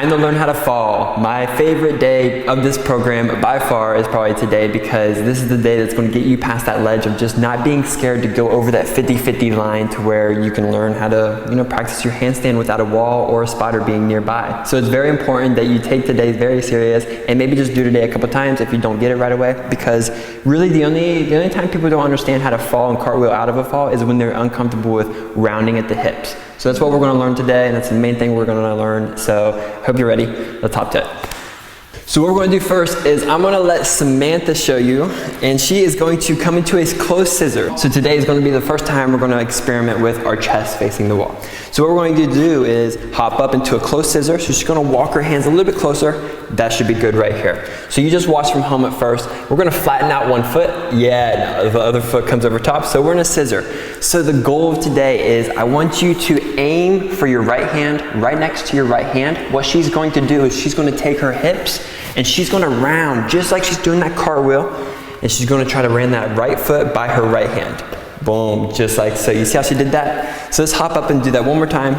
Time to learn how to fall. My favorite day of this program by far is probably today, because this is the day that's going to get you past that ledge of just not being scared to go over that 50-50 line to where you can learn how to, practice your handstand without a wall or a spotter being nearby. So it's very important that you take today very serious and maybe just do today a couple times if you don't get it right away, because really the only time people don't understand how to fall and cartwheel out of a fall is when they're uncomfortable with rounding at the hips. So that's what we're going to learn today, and that's the main thing we're going to learn. So hope you're ready. Let's hop to it. So what we're going to do first is I'm going to let Samantha show you, and she is going to come into a closed scissor. So today is going to be the first time we're going to experiment with our chest facing the wall. So what we're going to do is hop up into a closed scissor. So she's going to walk her hands a little bit closer. That should be good right here. So you just watch from home at first. We're going to flatten out one foot. Yeah, no, the other foot comes over top. So we're in a scissor. So the goal of today is I want you to aim for your right hand right next to your right hand. What she's going to do is she's going to take her hips and she's going to round just like she's doing that cartwheel, and she's going to try to round that right foot by her right hand. Boom, just like so. You see how she did that? So let's hop up and do that one more time.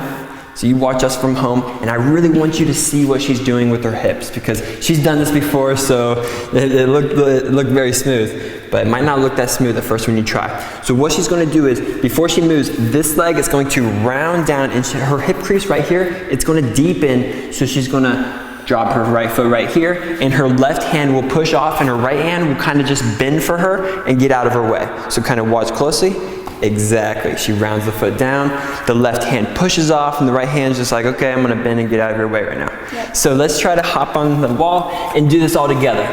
So you watch us from home, and I really want you to see what she's doing with her hips, because she's done this before, so it looked very smooth, but it might not look that smooth at first when you try. So what she's going to do is, before she moves, this leg is going to round down into her hip crease right here. It's going to deepen, so she's going to drop her right foot right here, and her left hand will push off, and her right hand will kind of just bend for her and get out of her way. So kind of watch closely. Exactly. She rounds the foot down, the left hand pushes off, and the right hand's just like, okay, I'm going to bend and get out of your way right now. Yep. So let's try to hop on the wall and do this all together.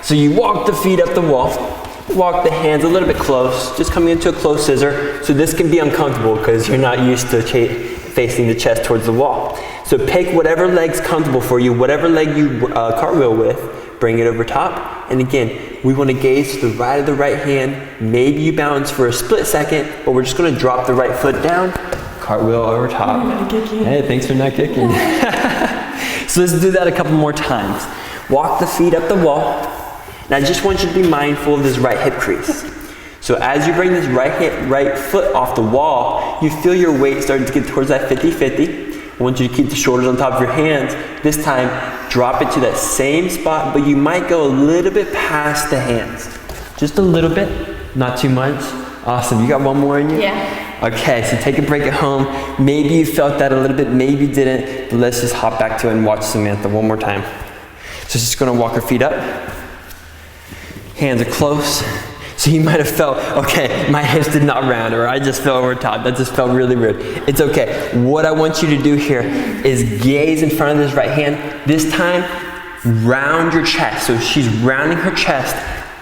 So you walk the feet up the wall, walk the hands a little bit close, just coming into a closed scissor. So this can be uncomfortable because you're not used to facing the chest towards the wall. So pick whatever leg's comfortable for you, whatever leg you cartwheel with, bring it over top. And again, we want to gaze to the right of the right hand. Maybe you bounce for a split second, but we're just going to drop the right foot down, cartwheel over top. I'm not kicking. Hey, thanks for not kicking. So let's do that a couple more times. Walk the feet up the wall. And I just want you to be mindful of this right hip crease. So as you bring this right foot off the wall, you feel your weight starting to get towards that 50-50. I want you to keep the shoulders on top of your hands. This time, drop it to that same spot, but you might go a little bit past the hands. Just a little bit, not too much. Awesome, you got one more in you? Yeah. Okay, so take a break at home. Maybe you felt that a little bit, maybe you didn't, but let's just hop back to it and watch Samantha one more time. So she's gonna walk her feet up. Hands are close. So you might have felt, okay, my hips did not round, or I just fell over top. That just felt really weird. It's okay. What I want you to do here is gaze in front of this right hand. This time, round your chest. So she's rounding her chest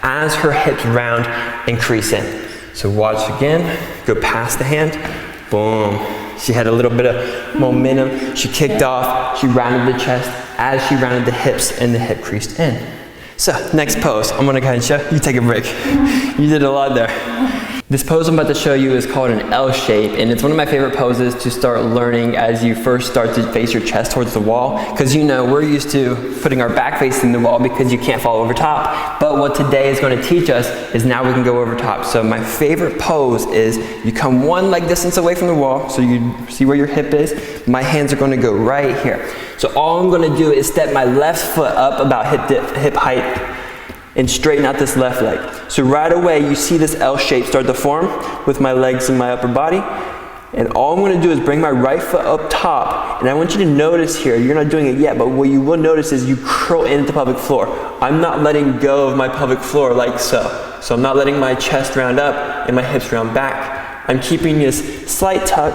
as her hips round and crease in. So watch again, go past the hand, boom. She had a little bit of momentum. She kicked off, she rounded the chest as she rounded the hips, and the hip creased in. So, next pose, I'm gonna go ahead and show you. Take a break. You did a lot there. This pose I'm about to show you is called an L shape, and it's one of my favorite poses to start learning as you first start to face your chest towards the wall, because we're used to putting our back facing the wall because you can't fall over top. But what today is going to teach us is now we can go over top. So my favorite pose is you come one leg distance away from the wall, so you see where your hip is. My hands are going to go right here. So all I'm going to do is step my left foot up about hip height and straighten out this left leg. So right away you see this L shape start to form with my legs and my upper body. And all I'm going to do is bring my right foot up top. And I want you to notice here, you're not doing it yet, but what you will notice is you curl into the pelvic floor. I'm not letting go of my pelvic floor like so. So I'm not letting my chest round up and my hips round back. I'm keeping this slight tuck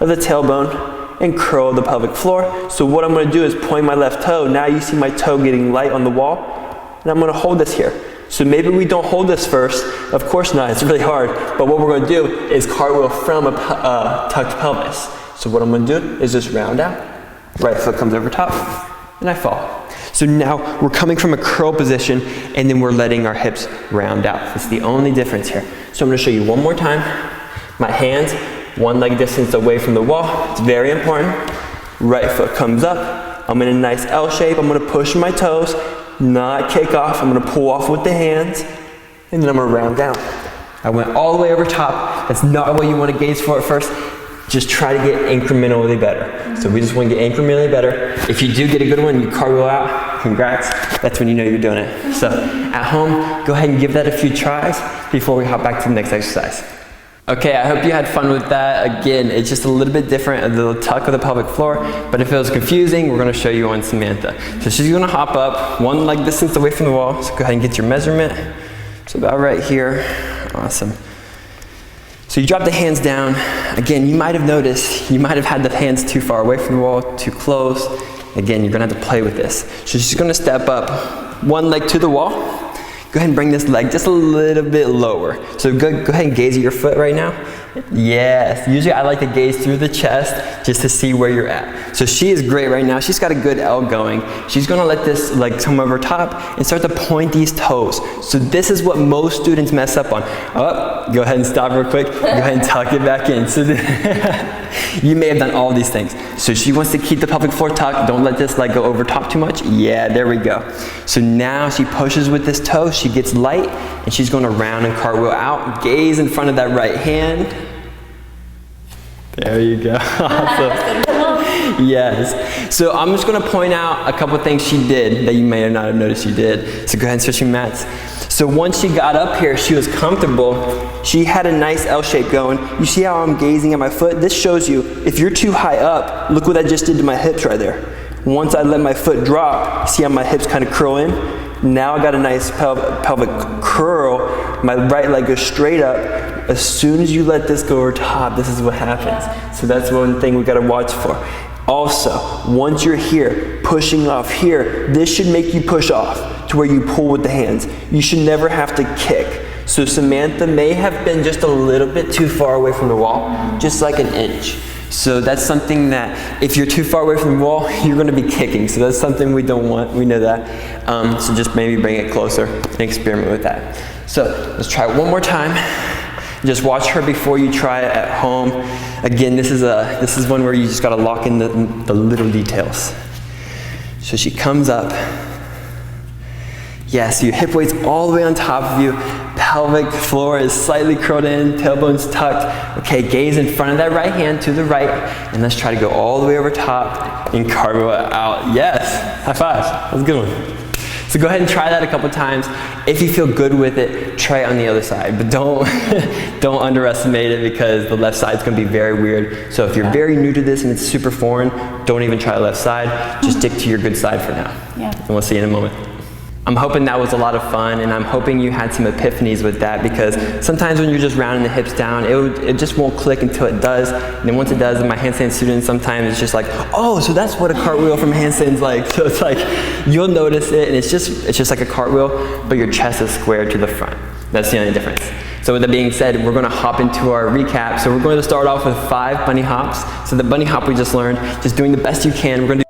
of the tailbone and curl the pelvic floor. So what I'm going to do is point my left toe. Now you see my toe getting light on the wall. And I'm going to hold this here. So maybe we don't hold this first. Of course not, it's really hard. But what we're going to do is cartwheel from a tucked pelvis. So what I'm going to do is just round out. Right foot comes over top, and I fall. So now we're coming from a curl position, and then we're letting our hips round out. That's the only difference here. So I'm going to show you one more time. My hands, one leg distance away from the wall. It's very important. Right foot comes up. I'm in a nice L shape. I'm going to push my toes. Not kick off, I'm gonna pull off with the hands, and then I'm gonna round down. I went all the way over top. That's not what you wanna gaze for at first. just try to get incrementally better. So we just want to get incrementally better. If you do get a good one, you cartwheel out, congrats. That's when you know you're doing it. So at home, go ahead and give that a few tries before we hop back to the next exercise. Okay, I hope you had fun with that. Again, it's just a little bit different, a little tuck of the pelvic floor, but if it was confusing, we're gonna show you on Samantha. So she's gonna hop up one leg distance away from the wall, so go ahead and get your measurement. So about right here, awesome. So you drop the hands down. Again, you might have noticed, you might have had the hands too far away from the wall, too close. Again, you're gonna have to play with this. So she's gonna step up one leg to the wall. Go ahead and bring this leg just a little bit lower. So go ahead and gaze at your foot right now. Yes, usually I like to gaze through the chest just to see where you're at. So she is great right now. She's got a good L going. She's gonna let this leg come over top and start to point these toes. So this is what most students mess up on. Oh, go ahead and stop real quick. Go ahead and tuck it back in. So you may have done all these things. So she wants to keep the pelvic floor tucked. Don't let this leg go over top too much. Yeah, there we go. So now she pushes with this toe. She gets light and she's going to round and cartwheel out. Gaze in front of that right hand. There you go. Awesome. Yes. So I'm just going to point out a couple things she did that you may not have noticed you did. So go ahead and switch your mats. So once she got up here, she was comfortable. She had a nice L shape going. You see how I'm gazing at my foot? This shows you if you're too high up, look what I just did to my hips right there. Once I let my foot drop, see how my hips kind of curl in? Now I got a nice pelvic curl. My right leg goes straight up. As soon as you let this go over top, this is what happens. So that's one thing we got to watch for. Also, once you're here, pushing off here, this should make you push off to where you pull with the hands. You should never have to kick. So Samantha may have been just a little bit too far away from the wall, just like an inch. So that's something that if you're too far away from the wall, you're going to be kicking. So that's something we don't want. We know that. So just maybe bring it closer and experiment with that. So let's try it one more time. Just watch her before you try it at home. Again, this is one where you just got to lock in the little details. So she comes up. Yes, your hip weight's all the way on top of you. Pelvic floor is slightly curled in, tailbone's tucked. Okay, gaze in front of that right hand to the right, and let's try to go all the way over top and cartwheel out. Yes, high five. That was a good one. So go ahead and try that a couple times. If you feel good with it, try it on the other side. But don't underestimate it because the left side is going to be very weird. So if you're very new to this and it's super foreign, don't even try the left side. Just stick to your good side for now. Yeah. And we'll see you in a moment. I'm hoping that was a lot of fun, and I'm hoping you had some epiphanies with that, because sometimes when you're just rounding the hips down, it just won't click until it does. And then once it does, in my handstand students, sometimes it's just like, oh, so that's what a cartwheel from handstand's like. So it's like, you'll notice it, and it's just like a cartwheel, but your chest is squared to the front. That's the only difference. So with that being said, we're going to hop into our recap. So we're going to start off with 5 bunny hops. So the bunny hop we just learned, just doing the best you can. We're going